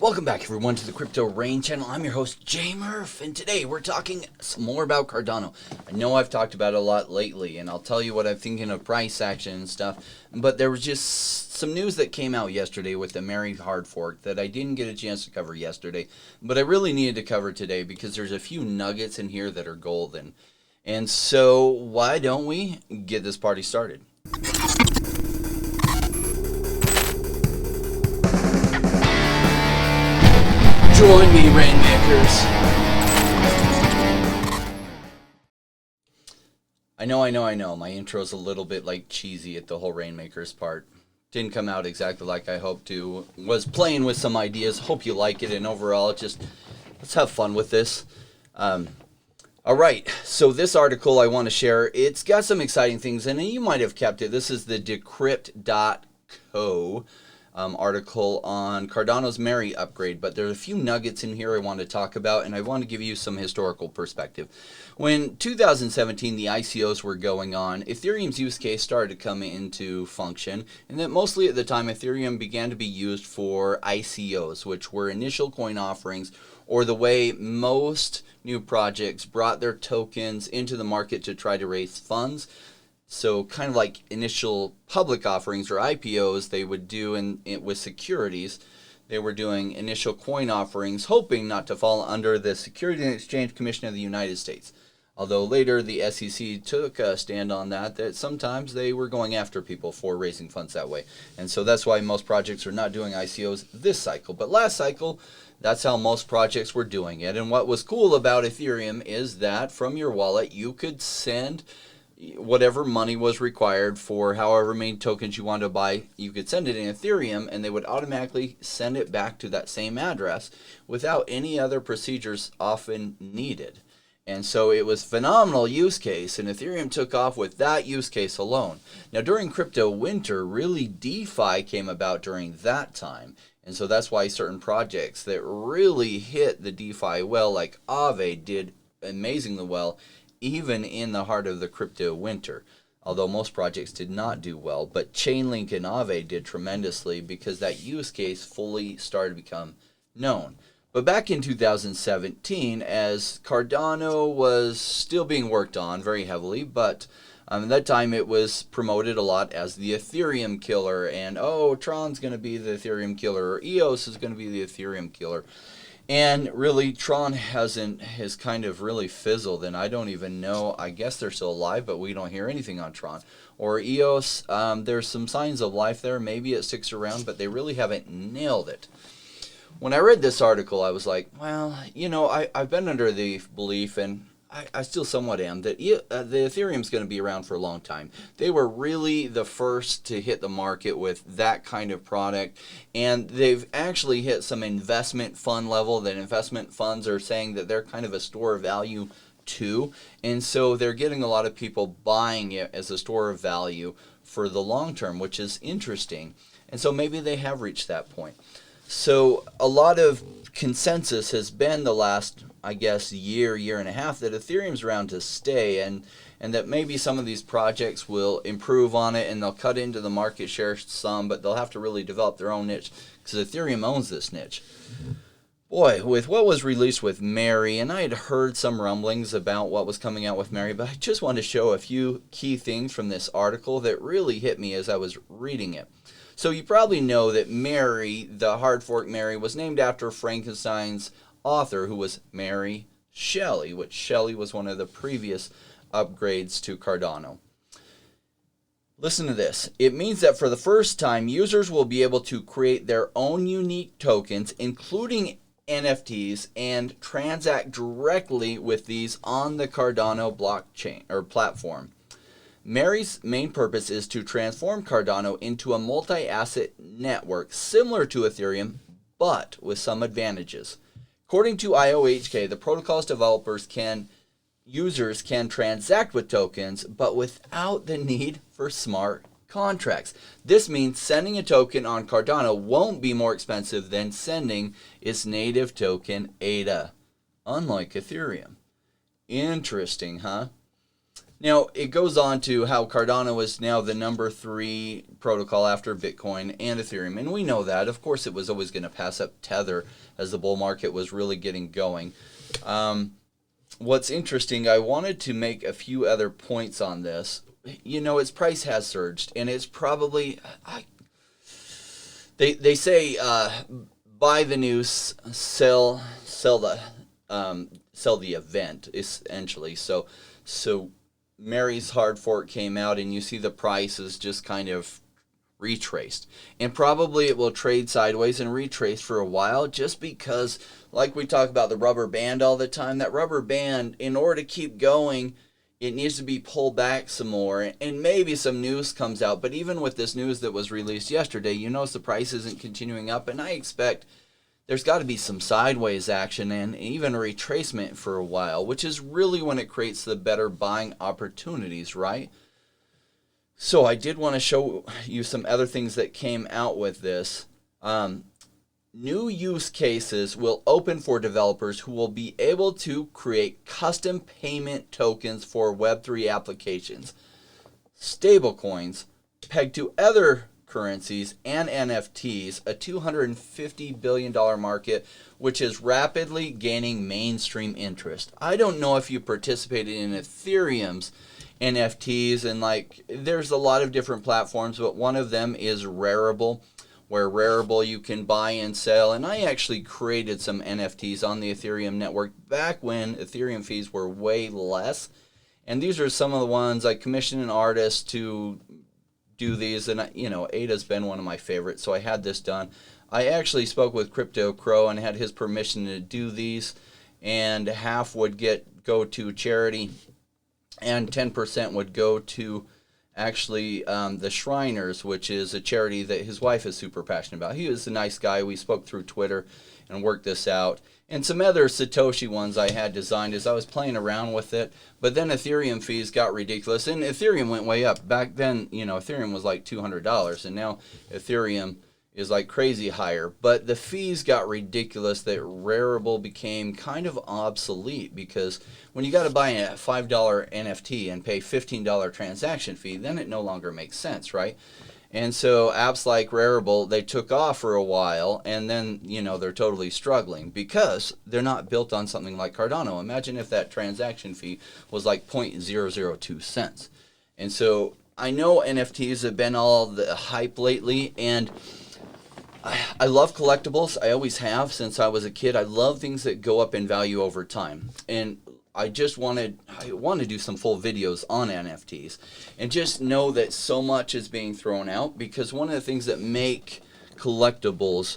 Welcome back, everyone, to the Crypto Rain channel. I'm your host, Jay Murph, and today we're talking some more about Cardano. I know I've talked about it a lot lately, and I'll tell you what I'm thinking of price action and stuff, but there was just some news that came out yesterday with the Mary hard fork that I didn't get a chance to cover yesterday, but I really needed to cover today because there's a few nuggets in here that are golden. And so, why don't we get this party started? Join me, Rainmakers. I know. My intro's a little bit like cheesy at the whole Rainmakers part. Didn't come out exactly like I hoped to. Was playing with some ideas. Hope you like it. And overall, just let's have fun with this. All right. So this article I want to share, it's got some exciting things in it. You might have kept it. This is the Decrypt.co. Article on Cardano's Mary upgrade, but there are a few nuggets in here I want to talk about, and I want to give you some historical perspective. When 2017 the ICOs were going on, Ethereum's use case started to come into function, and that mostly at the time Ethereum began to be used for ICOs, which were initial coin offerings, or the way most new projects brought their tokens into the market to try to raise funds. So kind of like initial public offerings or IPOs they would do with securities. They were doing initial coin offerings, hoping not to fall under the Securities and Exchange Commission of the United States. Although later the SEC took a stand on that sometimes they were going after people for raising funds that way. And so that's why most projects are not doing ICOs this cycle. But last cycle, that's how most projects were doing it. And what was cool about Ethereum is that from your wallet you could send whatever money was required for however many tokens you wanted to buy. You could send it in Ethereum and they would automatically send it back to that same address without any other procedures often needed. And so it was a phenomenal use case, and Ethereum took off with that use case alone. Now during crypto winter, really DeFi came about during that time. And so that's why certain projects that really hit the DeFi well, like Aave, did amazingly well even in the heart of the crypto winter, although most projects did not do well. But Chainlink and Aave did tremendously because that use case fully started to become known. But back in 2017, as Cardano was still being worked on very heavily, but at that time it was promoted a lot as the Ethereum killer, and Tron's going to be the Ethereum killer, or EOS is going to be the Ethereum killer. And really, Tron has kind of really fizzled, and I don't even know. I guess they're still alive, but we don't hear anything on Tron. Or EOS, there's some signs of life there. Maybe it sticks around, but they really haven't nailed it. When I read this article, I was like, well, I've been under the belief, and I still somewhat am, that the Ethereum's going to be around for a long time. They were really the first to hit the market with that kind of product, and they've actually hit some investment fund level that investment funds are saying that they're kind of a store of value too, and so they're getting a lot of people buying it as a store of value for the long term, which is interesting. And so maybe they have reached that point. So a lot of consensus has been the last, I guess, year and a half that Ethereum's around to stay, and that maybe some of these projects will improve on it and they'll cut into the market share some, but they'll have to really develop their own niche because Ethereum owns this niche. Boy, with what was released with Mary, and I had heard some rumblings about what was coming out with Mary, but I just wanted to show a few key things from this article that really hit me as I was reading it. So you probably know that Mary, the hard fork Mary, was named after Frankenstein's author, who was Mary Shelley, which Shelley was one of the previous upgrades to Cardano. Listen to this. It means that for the first time, users will be able to create their own unique tokens, including NFTs, and transact directly with these on the Cardano blockchain or platform. Mary's main purpose is to transform Cardano into a multi-asset network similar to Ethereum, but with some advantages. According to IOHK, the protocol's users can transact with tokens, but without the need for smart contracts. This means sending a token on Cardano won't be more expensive than sending its native token ADA, unlike Ethereum. Interesting, huh? Now, it goes on to how Cardano is now the number 3 protocol after Bitcoin and Ethereum. And we know that. Of course, it was always going to pass up Tether as the bull market was really getting going. What's interesting, I wanted to make a few other points on this. You know, its price has surged, and it's probably... They say buy the news, sell the event, essentially. So Mary's hard fork came out, and you see the price is just kind of retraced. And probably it will trade sideways and retrace for a while, just because, like we talk about the rubber band all the time, that rubber band, in order to keep going, it needs to be pulled back some more, and maybe some news comes out. But even with this news that was released yesterday, you notice the price isn't continuing up, and I expect there's got to be some sideways action and even a retracement for a while, which is really when it creates the better buying opportunities, right? So I did want to show you some other things that came out with this. New use cases will open for developers who will be able to create custom payment tokens for Web3 applications, stablecoins pegged to other currencies, and NFTs, a $250 billion market, which is rapidly gaining mainstream interest. I don't know if you participated in Ethereum's NFTs, and there's a lot of different platforms, but one of them is Rarible, where Rarible you can buy and sell. And I actually created some NFTs on the Ethereum network back when Ethereum fees were way less. And these are some of the ones I commissioned an artist to do these, and Ada's been one of my favorites, so I had this done. I actually spoke with Crypto Crow and had his permission to do these, and half would go to charity, and 10% would go to actually the Shriners, which is a charity that his wife is super passionate about. He was a nice guy. We spoke through Twitter and worked this out. And some other Satoshi ones I had designed as I was playing around with it. But then Ethereum fees got ridiculous, and Ethereum went way up. Back then, Ethereum was like $200, and now Ethereum is like crazy higher. But the fees got ridiculous that Rarible became kind of obsolete, because when you got to buy a $5 NFT and pay $15 transaction fee, then it no longer makes sense, right? And so apps like Rarible, they took off for a while, and then, they're totally struggling because they're not built on something like Cardano. Imagine if that transaction fee was like 0.002 cents. And so I know NFTs have been all the hype lately, and I love collectibles. I always have since I was a kid. I love things that go up in value over time. And I want to do some full videos on NFTs, and just know that so much is being thrown out, because one of the things that make collectibles,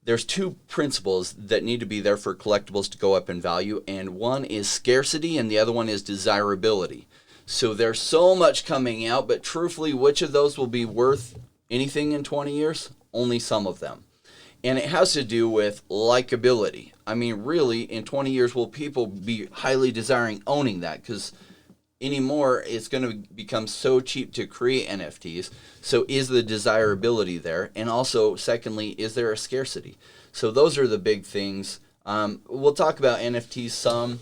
there's two principles that need to be there for collectibles to go up in value, and one is scarcity and the other one is desirability. So there's so much coming out, but truthfully, which of those will be worth anything in 20 years? Only some of them. And it has to do with likability. I mean, really, in 20 years, will people be highly desiring owning that? Because anymore, it's going to become so cheap to create NFTs. So is the desirability there? And also, secondly, is there a scarcity? So those are the big things. We'll talk about NFTs some.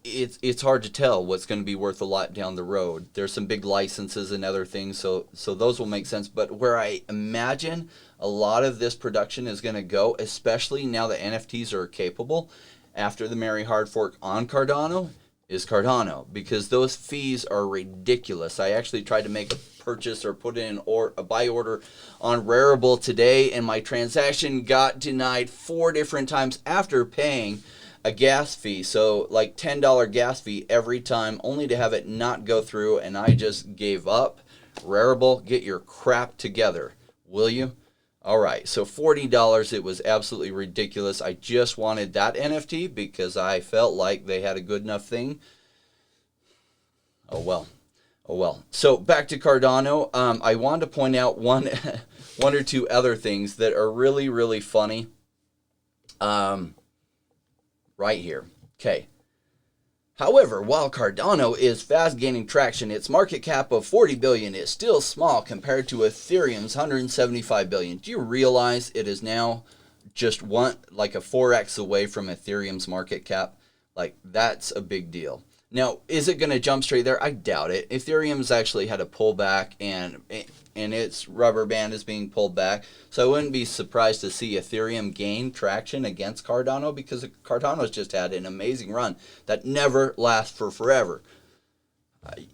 It's hard to tell what's going to be worth a lot down the road. There's some big licenses and other things, so those will make sense. But where I imagine a lot of this production is going to go, especially now that NFTs are capable, after the Mary hard fork on Cardano, is Cardano, because those fees are ridiculous. I actually tried to make a purchase or put in a buy order on Rarible today, and my transaction got denied 4 different times after paying a gas fee. So like $10 gas fee every time, only to have it not go through, and I just gave up. Rarible, get your crap together, will you? All right, so $40, it was absolutely ridiculous. I just wanted that NFT because I felt like they had a good enough thing. Oh well. So back to Cardano. I wanted to point out one or two other things that are really, really funny. Right here. Okay. However, while Cardano is fast gaining traction, its market cap of $40 billion is still small compared to Ethereum's $175 billion. Do you realize it is now just a 4x away from Ethereum's market cap? Like, that's a big deal. Now, is it going to jump straight there? I doubt it. Ethereum's actually had a pullback, and its rubber band is being pulled back. So I wouldn't be surprised to see Ethereum gain traction against Cardano, because Cardano's just had an amazing run that never lasts for forever.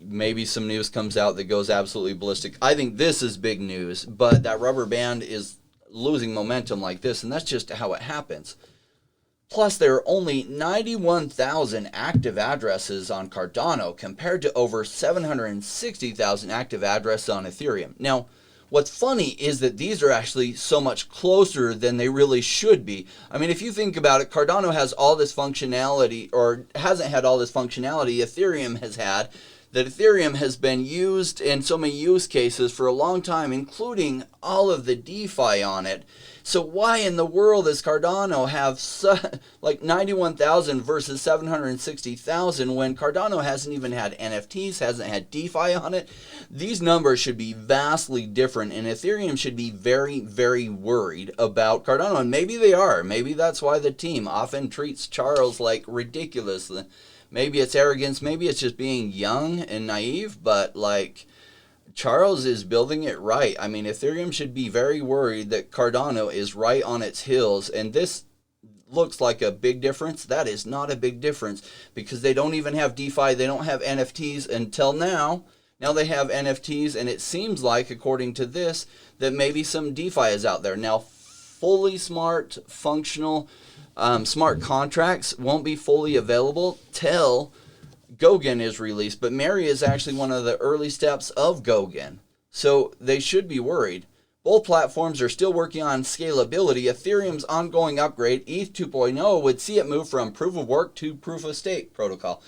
Maybe some news comes out that goes absolutely ballistic. I think this is big news, but that rubber band is losing momentum like this, and that's just how it happens. Plus, there are only 91,000 active addresses on Cardano compared to over 760,000 active addresses on Ethereum. Now, what's funny is that these are actually so much closer than they really should be. I mean, if you think about it, Cardano has all this functionality, or hasn't had all this functionality Ethereum has had, that Ethereum has been used in so many use cases for a long time, including all of the DeFi on it. So why in the world does Cardano have like 91,000 versus 760,000 when Cardano hasn't even had NFTs, hasn't had DeFi on it? These numbers should be vastly different, and Ethereum should be very, very worried about Cardano. And maybe they are. Maybe that's why the team often treats Charles like ridiculous. Maybe it's arrogance, maybe it's just being young and naive, but like, Charles is building it right. I mean, Ethereum should be very worried that Cardano is right on its heels, and this looks like a big difference. That is not a big difference, because they don't even have DeFi, they don't have NFTs until now. Now they have NFTs, and it seems like, according to this, that maybe some DeFi is out there. Now, fully smart, functional, smart contracts won't be fully available till Goguen is released, but Mary is actually one of the early steps of Goguen, so they should be worried. Both platforms are still working on scalability. Ethereum's ongoing upgrade, ETH 2.0, would see it move from proof of work to proof of stake protocol.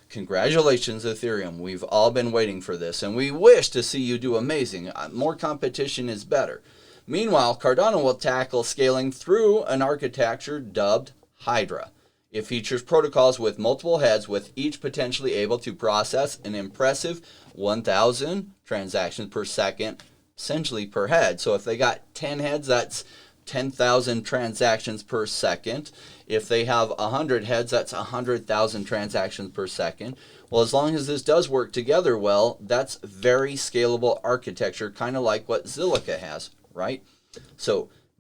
Congratulations, Ethereum. We've all been waiting for this, and we wish to see you do amazing. More competition is better. Meanwhile, Cardano will tackle scaling through an architecture dubbed Hydra. It features protocols with multiple heads, with each potentially able to process an impressive 1,000 transactions per second, essentially per head. So if they got 10 heads, that's 10,000 transactions per second. If they have 100 heads, that's 100,000 transactions per second. Well, as long as this does work together well, that's very scalable architecture, kind of like what Zilliqa has, right?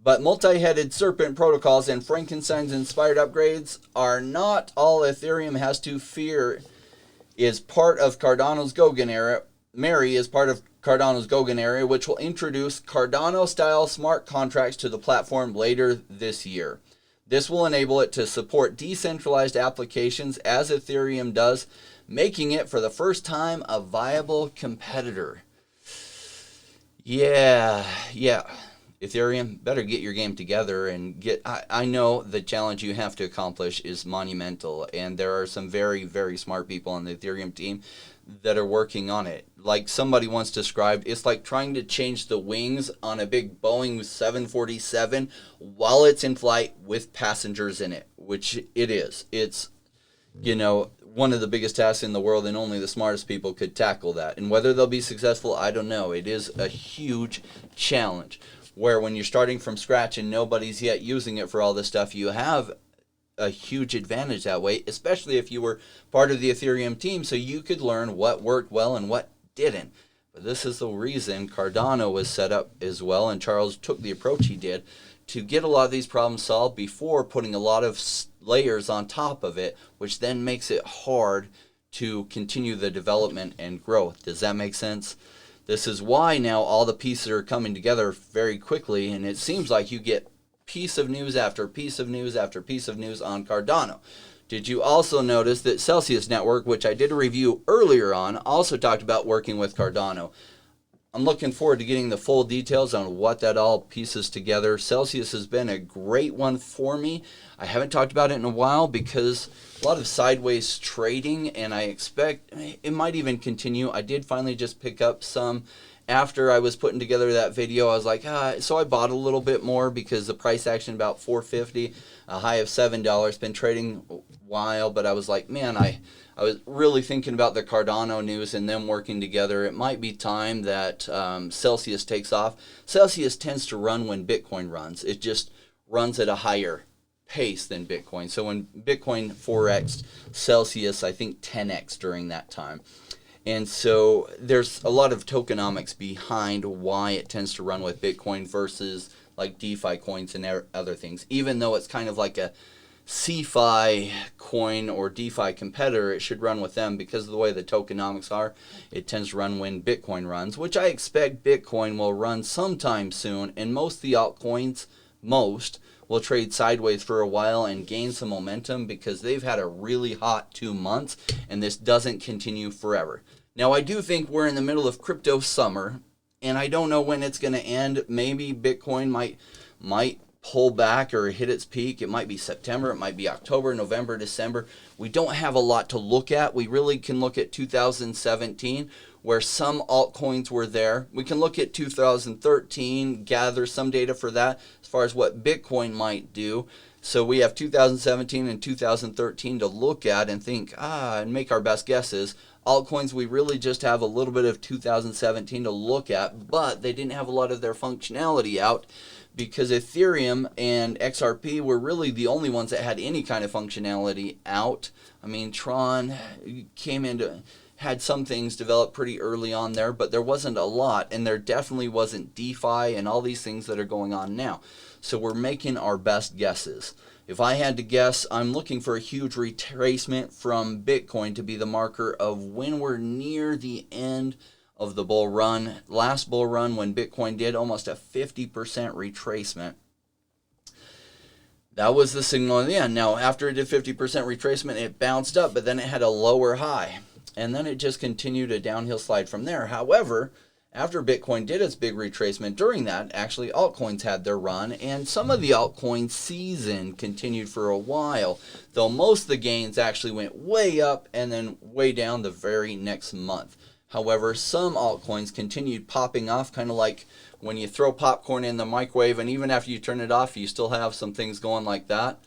But multi-headed serpent protocols and Frankenstein's inspired upgrades are not all Ethereum has to fear. Is part of Cardano's Goguen era. Mary is part of Cardano's Goguen area, which will introduce Cardano-style smart contracts to the platform later this year. This will enable it to support decentralized applications as Ethereum does, making it for the first time a viable competitor. Yeah. Ethereum, better get your game together and I know the challenge you have to accomplish is monumental, and there are some very, very smart people on the Ethereum team that are working on it. Like somebody once described, it's like trying to change the wings on a big Boeing 747 while it's in flight with passengers in it, which it is. It's, one of the biggest tasks in the world, and only the smartest people could tackle that. And whether they'll be successful, I don't know. It is a huge challenge, where when you're starting from scratch and nobody's yet using it for all this stuff, you have a huge advantage that way, especially if you were part of the Ethereum team, so you could learn what worked well and what didn't. But this is the reason Cardano was set up as well, and Charles took the approach he did to get a lot of these problems solved before putting a lot of layers on top of it, which then makes it hard to continue the development and growth. Does that make sense? This is why now all the pieces are coming together very quickly, and it seems like you get piece of news after piece of news after piece of news on Cardano. Did you also notice that Celsius Network, which I did a review earlier on, also talked about working with Cardano? I'm looking forward to getting the full details on what that all pieces together. Celsius has been a great one for me. I haven't talked about it in a while because a lot of sideways trading, and I expect it might even continue. I did finally just pick up some after I was putting together that video. I was like, so I bought a little bit more because the price action about $4.50, a high of $7. Been trading a while, but I was like, man, I was really thinking about the Cardano news and them working together. It might be time that Celsius takes off. Celsius tends to run when Bitcoin runs. It just runs at a higher pace than Bitcoin. So when Bitcoin 4x, Celsius, I think 10x during that time. And so there's a lot of tokenomics behind why it tends to run with Bitcoin versus like DeFi coins and other things. Even though it's kind of like a CeFi coin or DeFi competitor, it should run with them because of the way the tokenomics are. It tends to run when Bitcoin runs, which I expect Bitcoin will run sometime soon. And most of the altcoins, will trade sideways for a while and gain some momentum because they've had a really hot 2 months, and this doesn't continue forever. Now, I do think we're in the middle of crypto summer, and I don't know when it's going to end. Maybe Bitcoin might pull back or hit its peak. It might be September, it might be October, November, December. We don't have a lot to look at. We really can look at 2017, where some altcoins were there. We can look at 2013, gather some data for that as far as what Bitcoin might do. So we have 2017 and 2013 to look at and think, and make our best guesses. Altcoins, we really just have a little bit of 2017 to look at, but they didn't have a lot of their functionality out because Ethereum and XRP were really the only ones that had any kind of functionality out. I mean, Tron had some things developed pretty early on there, but there wasn't a lot, and there definitely wasn't DeFi and all these things that are going on now. So we're making our best guesses. If I had to guess, I'm looking for a huge retracement from Bitcoin to be the marker of when we're near the end of the bull run. Last bull run, when Bitcoin did almost a 50% retracement, that was the signal in the end. Now, after it did 50% retracement, it bounced up, but then it had a lower high. And then it just continued a downhill slide from there. However, after Bitcoin did its big retracement, during that, actually altcoins had their run, and some of the altcoin season continued for a while, though most of the gains actually went way up and then way down the very next month. However, some altcoins continued popping off, kind of like when you throw popcorn in the microwave, and even after you turn it off, you still have some things going like that.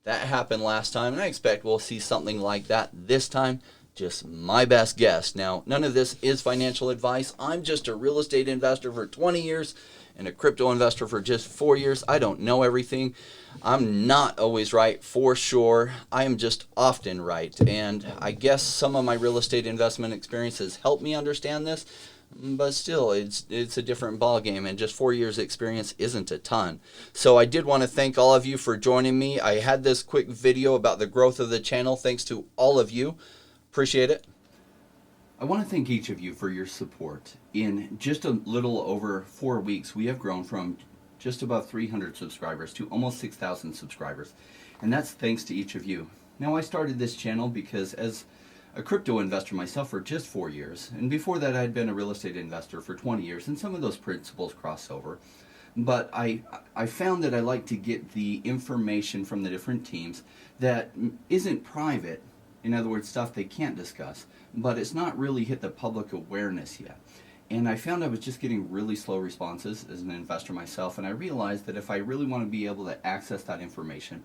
That happened last time, and I expect we'll see something like that this time. Just my best guess. Now, none of this is financial advice. I'm just a real estate investor for 20 years and a crypto investor for just 4 years. I don't know everything. I'm not always right, for sure. I am just often right. And I guess some of my real estate investment experience has helped me understand this. But still, it's a different ballgame, and just 4 years experience isn't a ton. So I did want to thank all of you for joining me. I had this quick video about the growth of the channel. Thanks to all of you. Appreciate it. I want to thank each of you for your support. In just a little over 4 weeks, we have grown from just about 300 subscribers to almost 6,000 subscribers. And that's thanks to each of you. Now, I started this channel because as a crypto investor myself for just 4 years, and before that I'd been a real estate investor for 20 years, and some of those principles cross over. But I found that I like to get the information from the different teams that isn't private. In other words, stuff they can't discuss, but it's not really hit the public awareness yet. And I found I was just getting really slow responses as an investor myself, and I realized that if I really want to be able to access that information,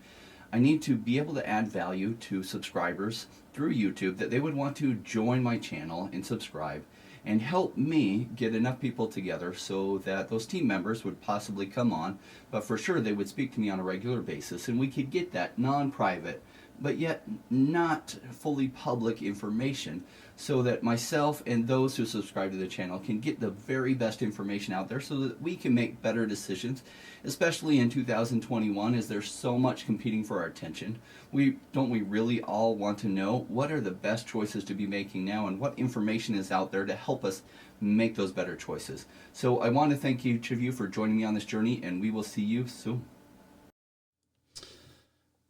I need to be able to add value to subscribers through YouTube, that they would want to join my channel and subscribe and help me get enough people together so that those team members would possibly come on, but for sure they would speak to me on a regular basis, and we could get that non-private but yet not fully public information, so that myself and those who subscribe to the channel can get the very best information out there so that we can make better decisions, especially in 2021 as there's so much competing for our attention. Don't we really all want to know what are the best choices to be making now, and what information is out there to help us make those better choices. So I want to thank each of you for joining me on this journey, and we will see you soon.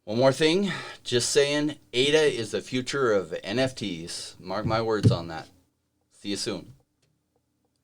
One more thing, just saying, ADA is the future of NFTs. Mark my words on that. See you soon.